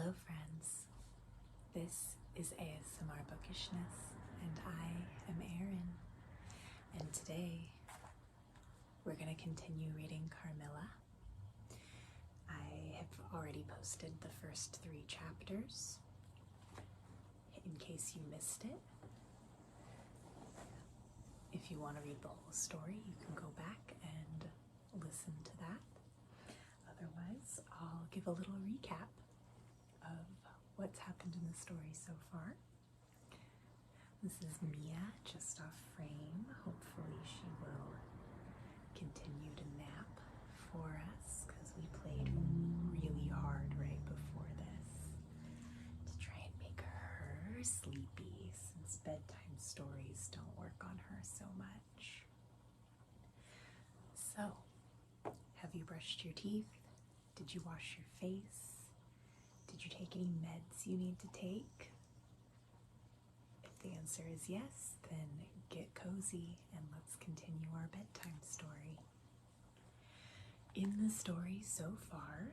Hello friends, this is ASMR Bookishness and I am Erin, and today we're going to continue reading Carmilla. I have already posted the first 3 chapters in case you missed it. If you want to read the whole story, you can go back and listen to that. Otherwise, I'll give a little recap of what's happened in the story so far. This is Mia, just off frame. Hopefully she will continue to nap for us, because we played really hard right before this to try and make her sleepy, since bedtime stories don't work on her so much. So, have you brushed your teeth? Did you wash your face? Did you take any meds you need to take? If the answer is yes, then get cozy and let's continue our bedtime story. In the story so far,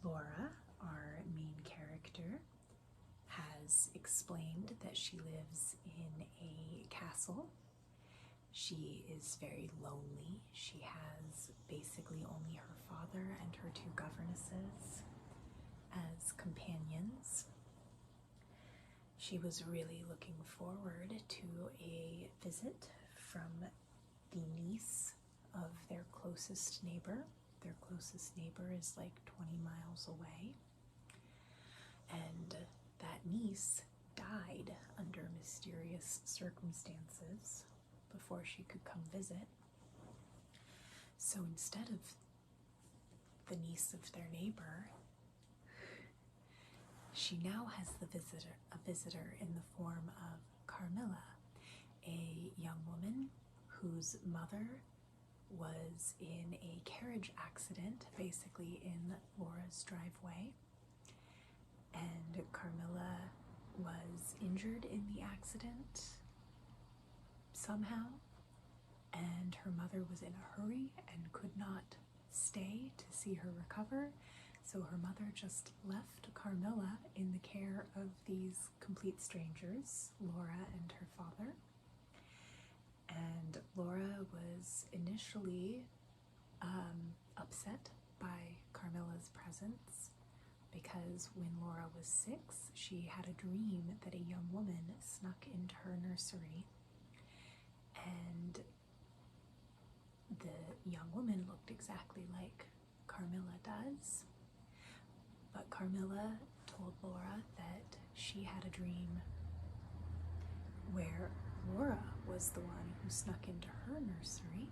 Laura, our main character, has explained that she lives in a castle. She is very lonely. She has basically only her father and her 2 governesses as companions. She was really looking forward to a visit from the niece of their closest neighbor. Their closest neighbor is like 20 miles away. And that niece died under mysterious circumstances before she could come visit. So instead of the niece of their neighbor, she now has a visitor in the form of Carmilla, a young woman whose mother was in a carriage accident, basically in Laura's driveway. And Carmilla was injured in the accident somehow, and her mother was in a hurry and could not stay to see her recover. So her mother just left Carmilla in the care of these complete strangers, Laura and her father. And Laura was initially upset by Carmilla's presence, because when Laura was 6, she had a dream that a young woman snuck into her nursery, and the young woman looked exactly like Carmilla does. But Carmilla told Laura that she had a dream where Laura was the one who snuck into her nursery,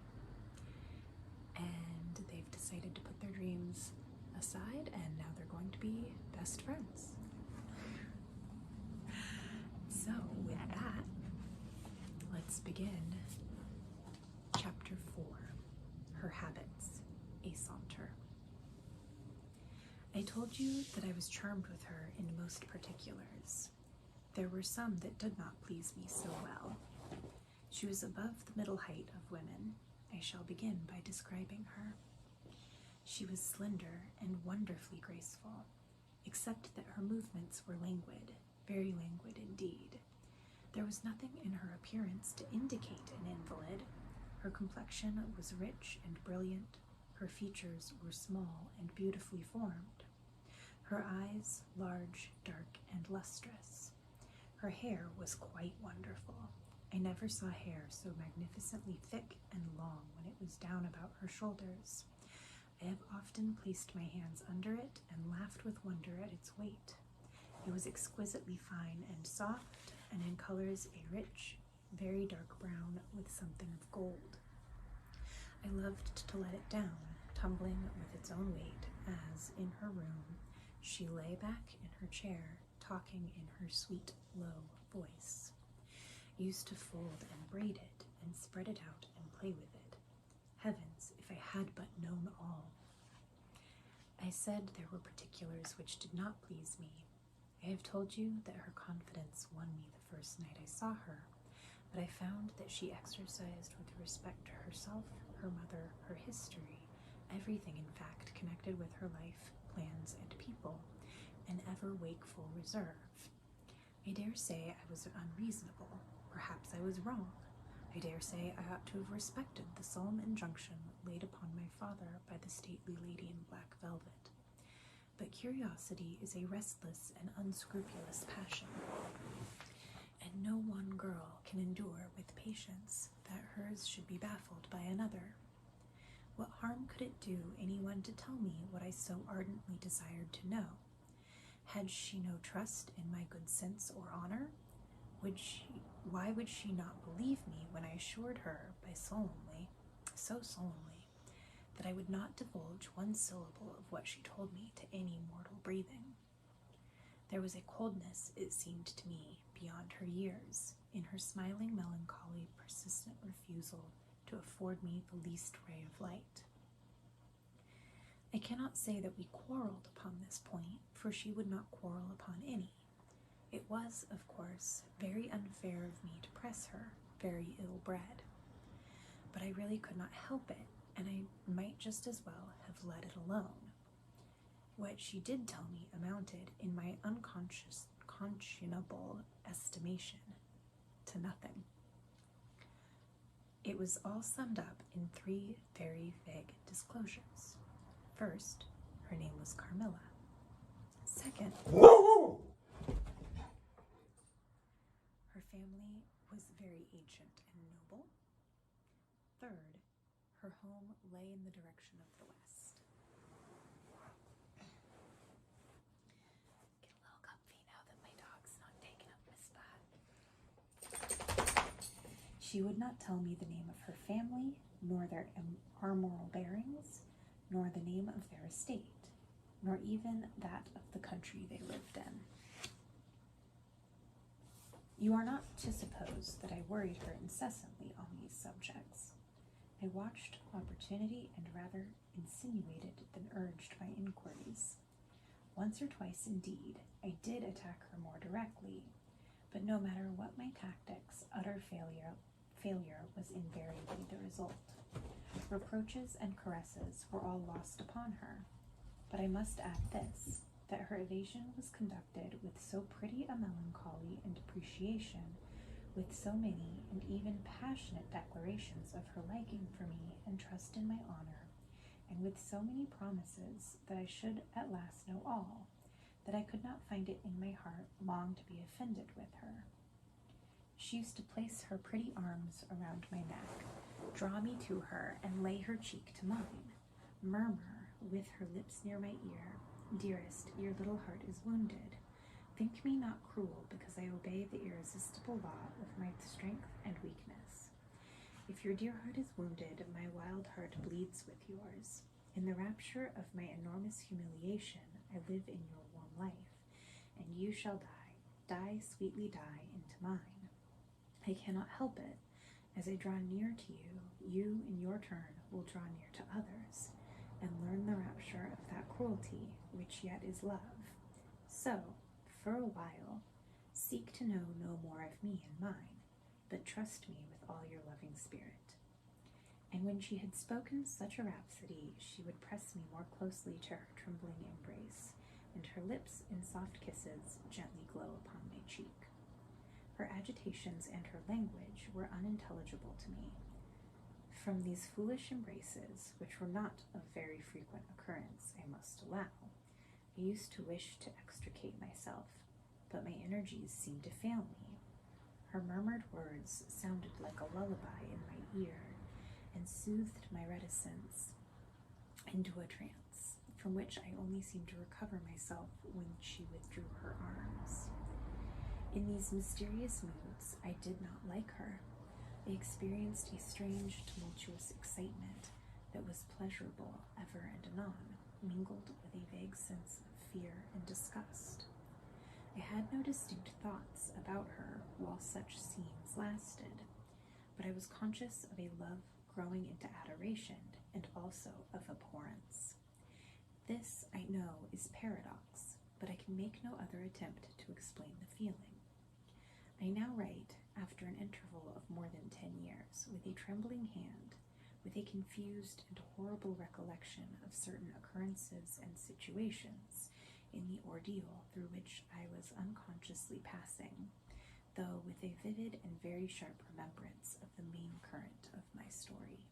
and they've decided to put their dreams aside, and now they're going to be best friends. So with that, let's begin chapter 4, Her Habits, a Saunter. I told you that I was charmed with her in most particulars. There were some that did not please me so well. She was above the middle height of women. I shall begin by describing her. She was slender and wonderfully graceful, except that her movements were languid, very languid indeed. There was nothing in her appearance to indicate an invalid. Her complexion was rich and brilliant. Her features were small and beautifully formed. Her eyes large, dark, and lustrous. Her hair was quite wonderful. I never saw hair so magnificently thick and long when it was down about her shoulders. I have often placed my hands under it and laughed with wonder at its weight. It was exquisitely fine and soft, and in colors a rich, very dark brown with something of gold. I loved to let it down, tumbling with its own weight, as, in her room, she lay back in her chair, talking in her sweet, low voice. I used to fold and braid it, and spread it out and play with it. Heavens, if I had but known all! I said there were particulars which did not please me. I have told you that her confidence won me the first night I saw her, but I found that she exercised with respect to herself, her mother, her history, everything in fact connected with her life, plans, and people, an ever-wakeful reserve. I dare say I was unreasonable. Perhaps I was wrong. I dare say I ought to have respected the solemn injunction laid upon my father by the stately lady in black velvet. But curiosity is a restless and unscrupulous passion, and no one girl can endure with patience that hers should be baffled by another. What harm could it do anyone to tell me what I so ardently desired to know? Had she no trust in my good sense or honor? Why would she not believe me when I assured her so solemnly, that I would not divulge one syllable of what she told me to any mortal breathing? There was a coldness, it seemed to me, beyond her years, in her smiling melancholy, persistent refusal to afford me the least ray of light. I cannot say that we quarreled upon this point, for she would not quarrel upon any. It was, of course, very unfair of me to press her, very ill-bred. But I really could not help it, and I might just as well have let it alone. What she did tell me amounted, in my unconscionable estimation, to nothing. It was all summed up in 3 very vague disclosures. First, her name was Carmilla. Second, her family was very ancient and noble. Third, her home lay in the direction of the west. Get a little comfy now that my dog's not taking up my spot. She would not tell me the name of her family, nor their armorial bearings, nor the name of their estate, nor even that of the country they lived in. You are not to suppose that I worried her incessantly on these subjects. I watched opportunity and rather insinuated than urged my inquiries. Once or twice, indeed, I did attack her more directly, but no matter what my tactics, utter failure was invariably the result. Reproaches and caresses were all lost upon her, but I must add this, that her evasion was conducted with so pretty a melancholy and depreciation, with so many and even passionate declarations of her liking for me and trust in my honor, and with so many promises that I should at last know all, that I could not find it in my heart long to be offended with her. She used to place her pretty arms around my neck, draw me to her, and lay her cheek to mine, murmur, with her lips near my ear, "Dearest, your little heart is wounded. Think me not cruel because I obey the irresistible law of my strength and weakness. If your dear heart is wounded, my wild heart bleeds with yours. In the rapture of my enormous humiliation, I live in your warm life, and you shall die, sweetly die, into mine. I cannot help it. As I draw near to you, you in your turn will draw near to others, and learn the rapture of that cruelty which yet is love. So, for a while, seek to know no more of me and mine, but trust me with all your loving spirit." And when she had spoken such a rhapsody, she would press me more closely to her trembling embrace, and her lips in soft kisses gently glow upon my cheek. Her agitations and her language were unintelligible to me. From these foolish embraces, which were not of very frequent occurrence, I must allow, I used to wish to extricate myself, but my energies seemed to fail me. Her murmured words sounded like a lullaby in my ear, and soothed my reticence into a trance, from which I only seemed to recover myself when she withdrew her arms. In these mysterious moods, I did not like her. I experienced a strange, tumultuous excitement that was pleasurable ever and anon, mingled with a vague sense of fear and disgust. I had no distinct thoughts about her while such scenes lasted, but I was conscious of a love growing into adoration and also of abhorrence. This, I know, is paradox, but I can make no other attempt to explain the feeling. I now write, after an interval of more than 10 years, with a trembling hand, with a confused and horrible recollection of certain occurrences and situations, in the ordeal through which I was unconsciously passing, though with a vivid and very sharp remembrance of the main current of my story.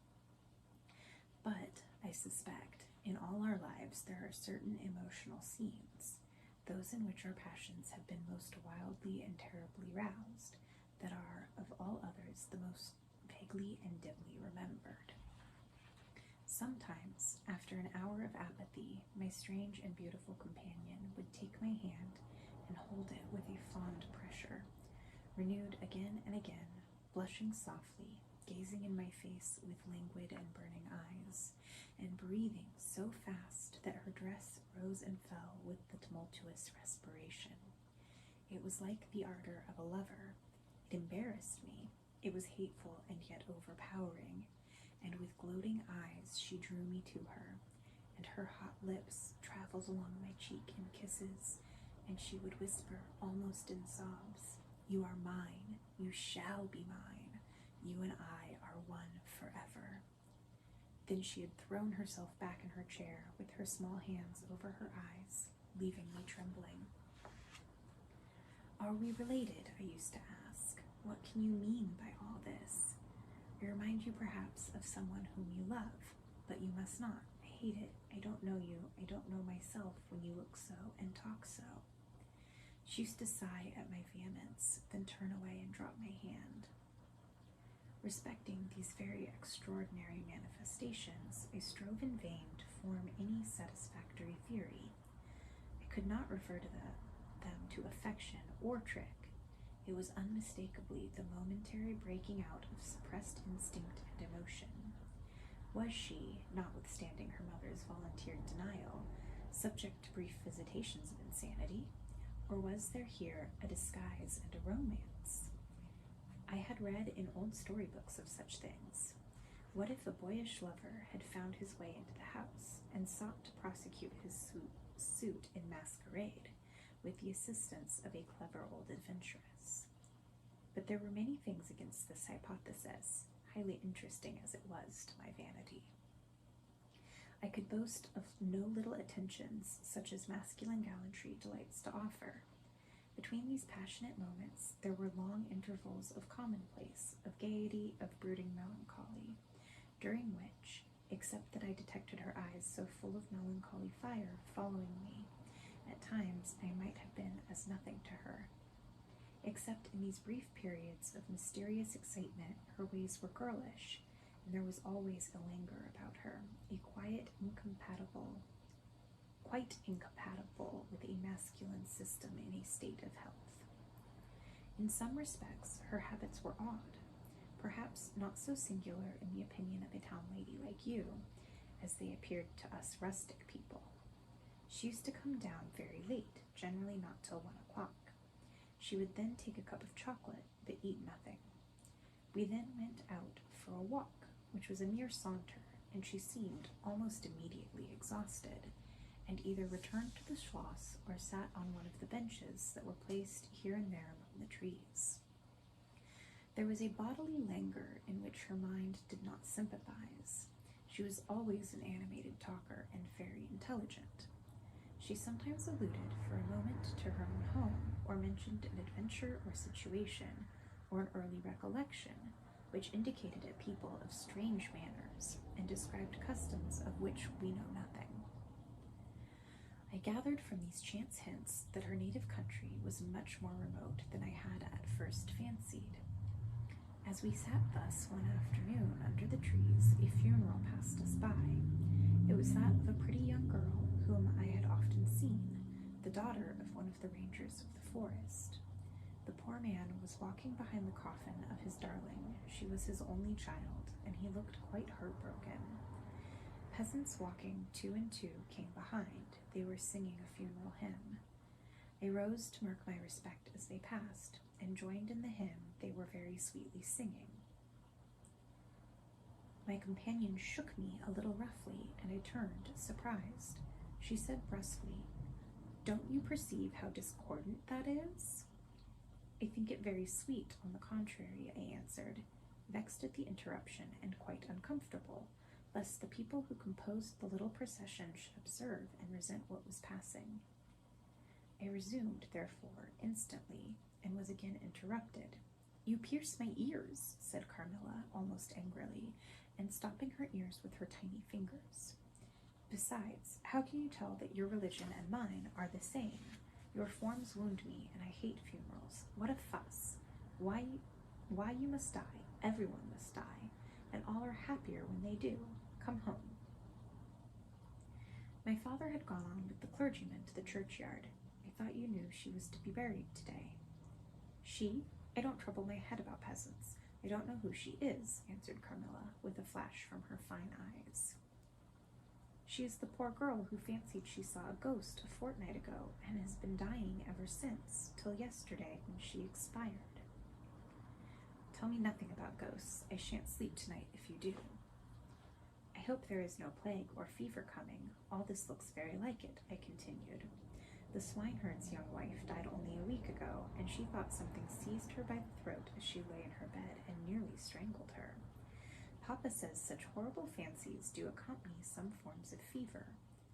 But, I suspect, in all our lives there are certain emotional scenes, those in which our passions have been most wildly and terribly roused, that are, of all others, the most vaguely and dimly remembered. Sometimes, after an hour of apathy, my strange and beautiful companion would take my hand and hold it with a fond pressure, renewed again and again, blushing softly, gazing in my face with languid and burning eyes, and breathing so fast that her dress rose and fell with the tumultuous respiration. It was like the ardor of a lover. It embarrassed me. It was hateful and yet overpowering, and with gloating eyes she drew me to her, and her hot lips traveled along my cheek in kisses, and she would whisper, almost in sobs, "You are mine, you shall be mine, you and I are one forever." Then she had thrown herself back in her chair with her small hands over her eyes, leaving me trembling. "Are we related?" I used to ask. "What can you mean by all this? I remind you perhaps of someone whom you love, but you must not. I hate it. I don't know you. I don't know myself when you look so and talk so." She used to sigh at my vehemence, then turn away and drop my hand. Respecting these very extraordinary manifestations, I strove in vain to form any satisfactory theory. I could not refer to them to affection or trick. It was unmistakably the momentary breaking out of suppressed instinct and emotion. Was she, notwithstanding her mother's volunteered denial, subject to brief visitations of insanity, or was there here a disguise and a romance? I had read in old storybooks of such things. What if a boyish lover had found his way into the house and sought to prosecute his suit in masquerade, with the assistance of a clever old adventuress? But there were many things against this hypothesis, highly interesting as it was to my vanity. I could boast of no little attentions such as masculine gallantry delights to offer. Between these passionate moments there were long intervals of commonplace, of gaiety, of brooding melancholy, during which, except that I detected her eyes so full of melancholy fire following me, at times I might have been as nothing to her. Except in these brief periods of mysterious excitement, her ways were girlish, and there was always a languor about her, a quite incompatible with a masculine system in a state of health. In some respects, her habits were odd, perhaps not so singular in the opinion of a town lady like you, as they appeared to us rustic people. She used to come down very late, generally not till 1 o'clock. She would then take a cup of chocolate, but eat nothing. We then went out for a walk, which was a mere saunter, and she seemed almost immediately exhausted, and either returned to the Schloss or sat on one of the benches that were placed here and there among the trees. There was a bodily languor in which her mind did not sympathize. She was always an animated talker and very intelligent. She sometimes alluded for a moment to her own home, or mentioned an adventure or situation, or an early recollection, which indicated a people of strange manners, and described customs of which we know nothing. I gathered from these chance hints that her native country was much more remote than I had at first fancied. As we sat thus one afternoon under the trees, a funeral passed us by. It was that of a pretty young girl whom I had often seen, the daughter of one of the rangers of the forest. The poor man was walking behind the coffin of his darling. She was his only child, and he looked quite heartbroken. Peasants walking 2 and 2 came behind. They were singing a funeral hymn. I rose to mark my respect as they passed, and joined in the hymn they were very sweetly singing. My companion shook me a little roughly, and I turned, surprised. She said brusquely, "Don't you perceive how discordant that is?" "I think it very sweet, on the contrary," I answered, vexed at the interruption and quite uncomfortable, lest the people who composed the little procession should observe and resent what was passing. I resumed, therefore, instantly, and was again interrupted. "You pierce my ears," said Carmilla, almost angrily, and stopping her ears with her tiny fingers. "Besides, how can you tell that your religion and mine are the same? Your forms wound me, and I hate funerals. What a fuss! Why you must die, everyone must die, and all are happier when they do. Come home." My father had gone on with the clergyman to the churchyard. "I thought you knew she was to be buried today." "She? I don't trouble my head about peasants. I don't know who she is," answered Carmilla, with a flash from her fine eyes. "She is the poor girl who fancied she saw a ghost a fortnight ago, and has been dying ever since, till yesterday, when she expired." "Tell me nothing about ghosts. I shan't sleep tonight if you do." "I hope there is no plague or fever coming. All this looks very like it," I continued. "The swineherd's young wife died only a week ago, and she thought something seized her by the throat as she lay in her bed and nearly strangled her. Papa says such horrible fancies do accompany some forms of fever.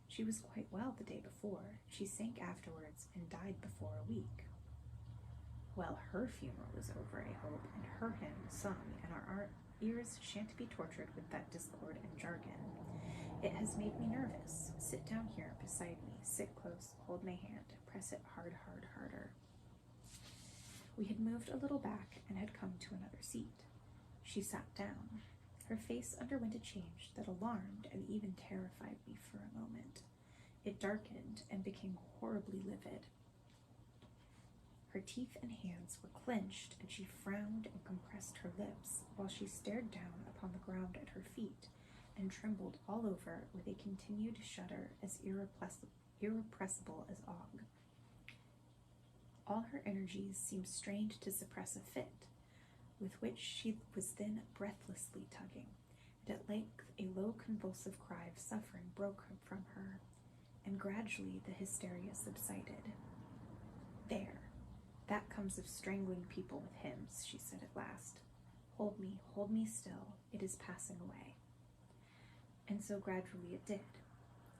She was quite well the day before. She sank afterwards and died before a week." "Well, her funeral is over, I hope, and her hymn sung, and our ears shan't be tortured with that discord and jargon. It has made me nervous. Sit down here beside me. Sit close, hold my hand, press it harder." We had moved a little back and had come to another seat. She sat down. Her face underwent a change that alarmed and even terrified me for a moment. It darkened and became horribly livid. Her teeth and hands were clenched, and she frowned and compressed her lips, while she stared down upon the ground at her feet, and trembled all over with a continued shudder as irrepressible as ague. All her energies seemed strained to suppress a fit, with which she was then breathlessly tugging, and at length a low convulsive cry of suffering broke from her, and gradually the hysteria subsided. "There, that comes of strangling people with hymns," she said at last. Hold me still, it is passing away." And so gradually it did,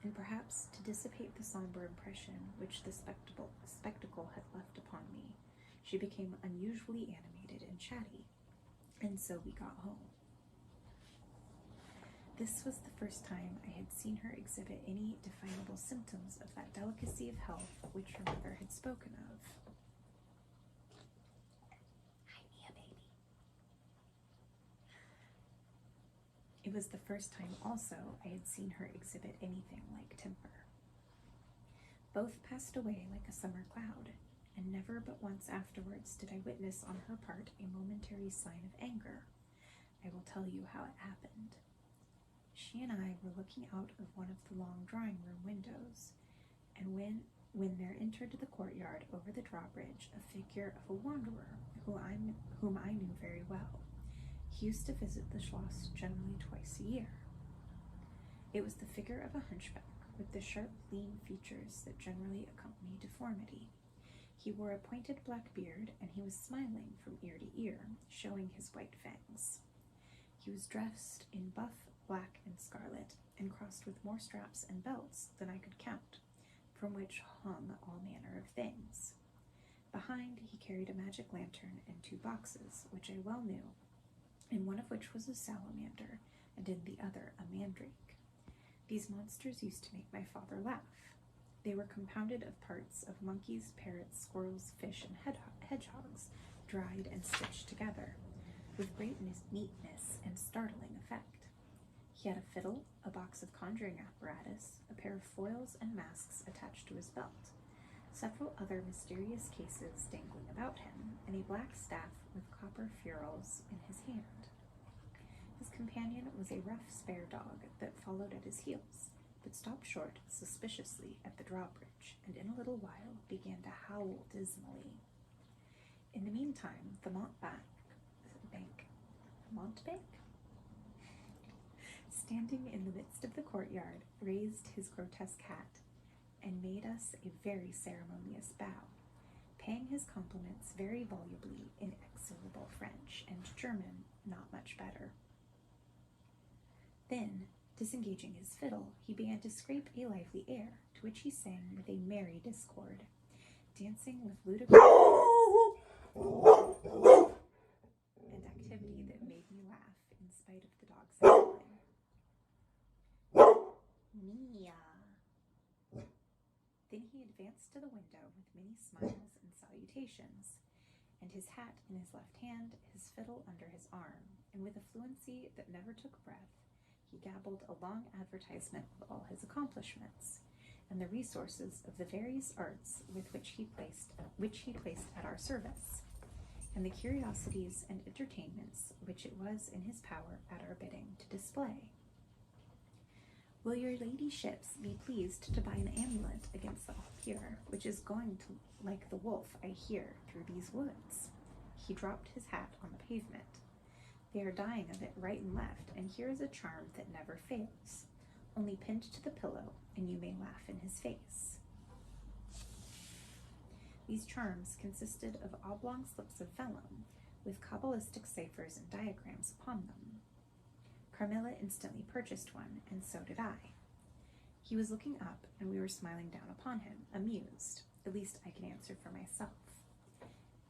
and perhaps to dissipate the somber impression which the spectacle had left upon me, she became unusually animated and chatty, and so we got home. This was the first time I had seen her exhibit any definable symptoms of that delicacy of health which her mother had spoken of. Hi, Mia, baby. It was the first time also I had seen her exhibit anything like temper. Both passed away like a summer cloud, and never but once afterwards did I witness on her part a momentary sign of anger. I will tell you how it happened. She and I were looking out of one of the long drawing-room windows, and when there entered the courtyard over the drawbridge a figure of a wanderer whom I knew very well. He used to visit the Schloss generally twice a year. It was the figure of a hunchback, with the sharp, lean features that generally accompany deformity. He wore a pointed black beard, and he was smiling from ear to ear, showing his white fangs. He was dressed in buff, black, and scarlet, and crossed with more straps and belts than I could count, from which hung all manner of things. Behind he carried a magic lantern and 2 boxes, which I well knew, in one of which was a salamander, and in the other a mandrake. These monsters used to make my father laugh. They were compounded of parts of monkeys, parrots, squirrels, fish, and hedgehogs, dried and stitched together, with great neatness and startling effect. He had a fiddle, a box of conjuring apparatus, a pair of foils and masks attached to his belt, several other mysterious cases dangling about him, and a black staff with copper ferrules in his hand. His companion was a rough spare dog that followed at his heels, but stopped short suspiciously at the drawbridge, and in a little while began to howl dismally. In the meantime, the mountebank, standing in the midst of the courtyard, raised his grotesque hat, and made us a very ceremonious bow, paying his compliments very volubly in execrable French, and German not much better. Then, disengaging his fiddle, he began to scrape a lively air, to which he sang with a merry discord. dancing with ludicrous and activity that made me laugh in spite of the dog's howling. Mia. Then he advanced to the window with many smiles and salutations, and his hat in his left hand, his fiddle under his arm, and with a fluency that never took breath, he gabbled a long advertisement of all his accomplishments, and the resources of the various arts with which he placed at our service, and the curiosities and entertainments which it was in his power at our bidding to display. Will your ladyships be pleased to buy an amulet against the off-here, which is going to, like the wolf I hear, through these woods? He dropped his hat on the pavement. They are dying of it right and left, and here is a charm that never fails, only pinned to the pillow, and you may laugh in his face. These charms consisted of oblong slips of vellum, with cabalistic ciphers and diagrams upon them. Carmilla instantly purchased one, and so did I. He was looking up, and we were smiling down upon him, amused. At least I can answer for myself.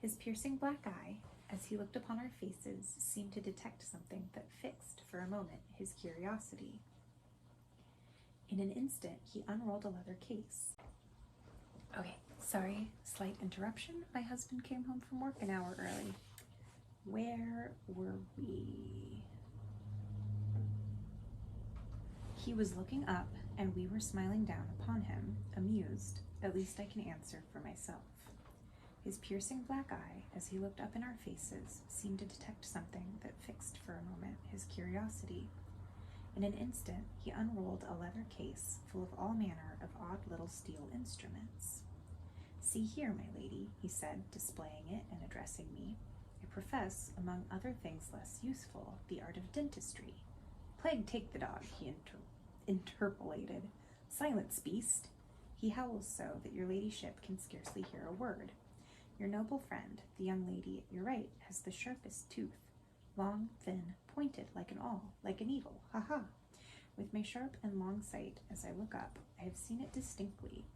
His piercing black eye, as he looked upon our faces, seemed to detect something that fixed, for a moment, his curiosity. In an instant, he unrolled a leather case. Okay, sorry, slight interruption. My husband came home from work an hour early. Where were we? He was looking up, and we were smiling down upon him, amused. At least I can answer for myself. His piercing black eye, as he looked up in our faces, seemed to detect something that fixed for a moment his curiosity. In an instant, he unrolled a leather case full of all manner of odd little steel instruments. See here, my lady, he said, displaying it and addressing me. I profess, among other things less useful, the art of dentistry. Plague take the dog, he interpolated. Silence, beast! He howls so that your ladyship can scarcely hear a word. Your noble friend, the young lady at your right, has the sharpest tooth, long, thin, pointed like an awl, like a needle, ha-ha! With my sharp and long sight, as I look up, I have seen it distinctly.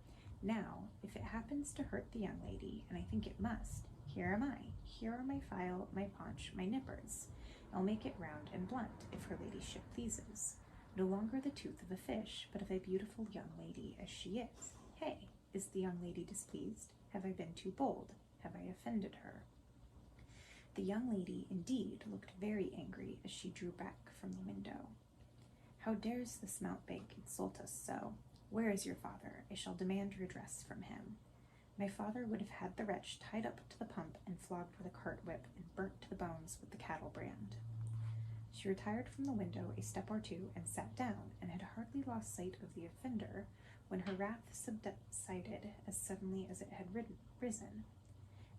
Now, if it happens to hurt the young lady, and I think it must, here am I. Here are my file, my paunch, my nippers. I'll make it round and blunt, if her ladyship pleases. No longer the tooth of a fish, but of a beautiful young lady as she is. Hey, is the young lady displeased? Have I been too bold? Have I offended her? The young lady, indeed, looked very angry as she drew back from the window. How dares this mountebank insult us so? Where is your father? I shall demand redress from him. My father would have had the wretch tied up to the pump and flogged with a cart whip and burnt to the bones with the cattle brand. She retired from the window a step or two and sat down, and had hardly lost sight of the offender when her wrath subsided as suddenly as it had risen,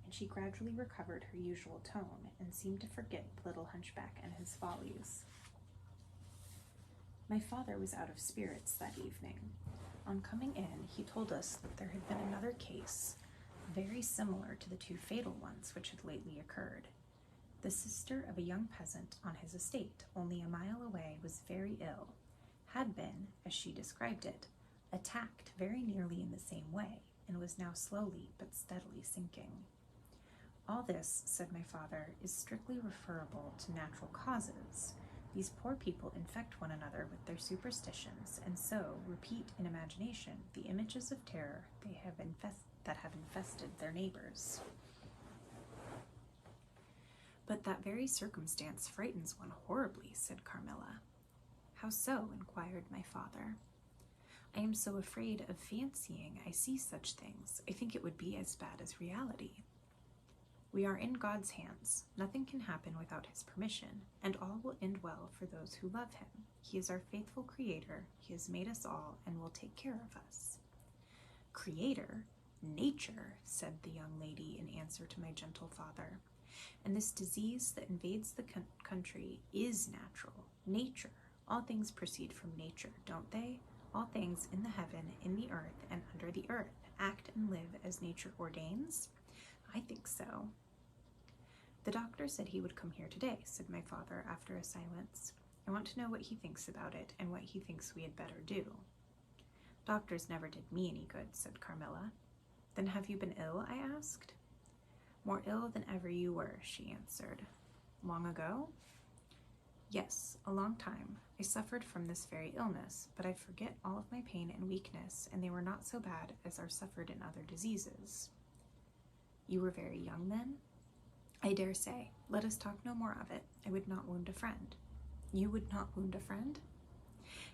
and she gradually recovered her usual tone and seemed to forget the little hunchback and his follies. My father was out of spirits that evening. On coming in, he told us that there had been another case, very similar to the two fatal ones which had lately occurred. The sister of a young peasant on his estate, only a mile away, was very ill, had been, as she described it, attacked very nearly in the same way, and was now slowly but steadily sinking. All this, said my father, is strictly referable to natural causes. These poor people infect one another with their superstitions, and so repeat in imagination the images of terror that have infested their neighbors. But that very circumstance frightens one horribly, said Carmilla. How so? Inquired my father. I am so afraid of fancying I see such things. I think it would be as bad as reality. We are in God's hands. Nothing can happen without his permission, and all will end well for those who love him. He is our faithful creator. He has made us all and will take care of us. Creator? Nature, said the young lady in answer to my gentle father. And this disease that invades the country is natural. Nature. All things proceed from nature, don't they? All things in the heaven, in the earth, and under the earth act and live as nature ordains? I think so. The doctor said he would come here today, said my father after a silence. I want to know what he thinks about it and what he thinks we had better do. Doctors never did me any good, said Carmilla. Then have you been ill? I asked. More ill than ever you were, she answered. Long ago? Yes, a long time. I suffered from this very illness, but I forget all of my pain and weakness, and they were not so bad as are suffered in other diseases. You were very young then? I dare say. Let us talk no more of it. I would not wound a friend. You would not wound a friend?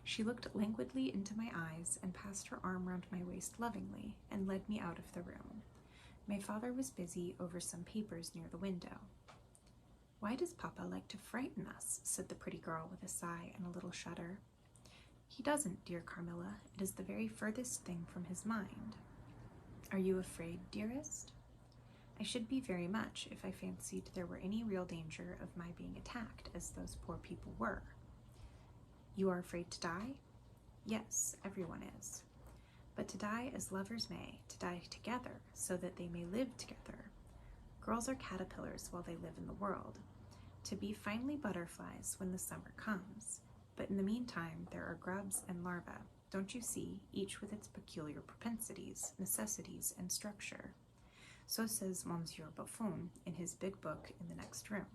She looked languidly into my eyes and passed her arm round my waist lovingly and led me out of the room. My father was busy over some papers near the window. Why does Papa like to frighten us? Said the pretty girl with a sigh and a little shudder. He doesn't, dear Carmilla. It is the very furthest thing from his mind. Are you afraid, dearest? I should be very much if I fancied there were any real danger of my being attacked, as those poor people were. You are afraid to die? Yes, everyone is. But to die as lovers may, to die together, so that they may live together. Girls are caterpillars while they live in the world, to be finally butterflies when the summer comes. But in the meantime, there are grubs and larvae, don't you see, each with its peculiar propensities, necessities, and structure. So says Monsieur Buffon in his big book in the next room.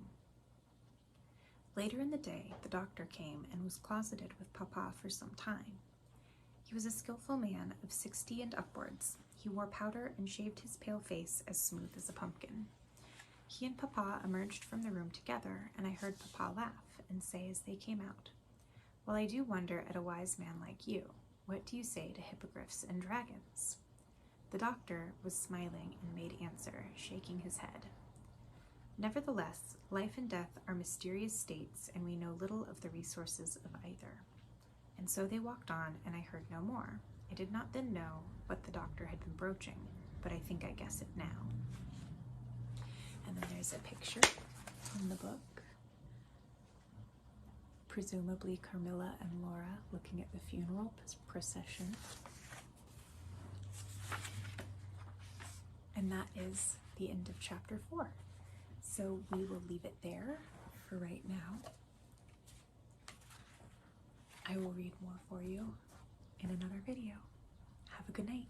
Later in the day, the doctor came and was closeted with Papa for some time. He was a skillful man of 60 and upwards. He wore powder and shaved his pale face as smooth as a pumpkin. He and Papa emerged from the room together, and I heard Papa laugh and say as they came out, Well, I do wonder at a wise man like you. What do you say to hippogriffs and dragons? The doctor was smiling and made answer, shaking his head. Nevertheless, life and death are mysterious states, and we know little of the resources of either. And so they walked on, and I heard no more. I did not then know what the doctor had been broaching, but I think I guess it now. And then there's a picture from the book. Presumably Carmilla and Laura looking at the funeral procession. And that is the end of chapter 4. So we will leave it there for right now. I will read more for you in another video. Have a good night.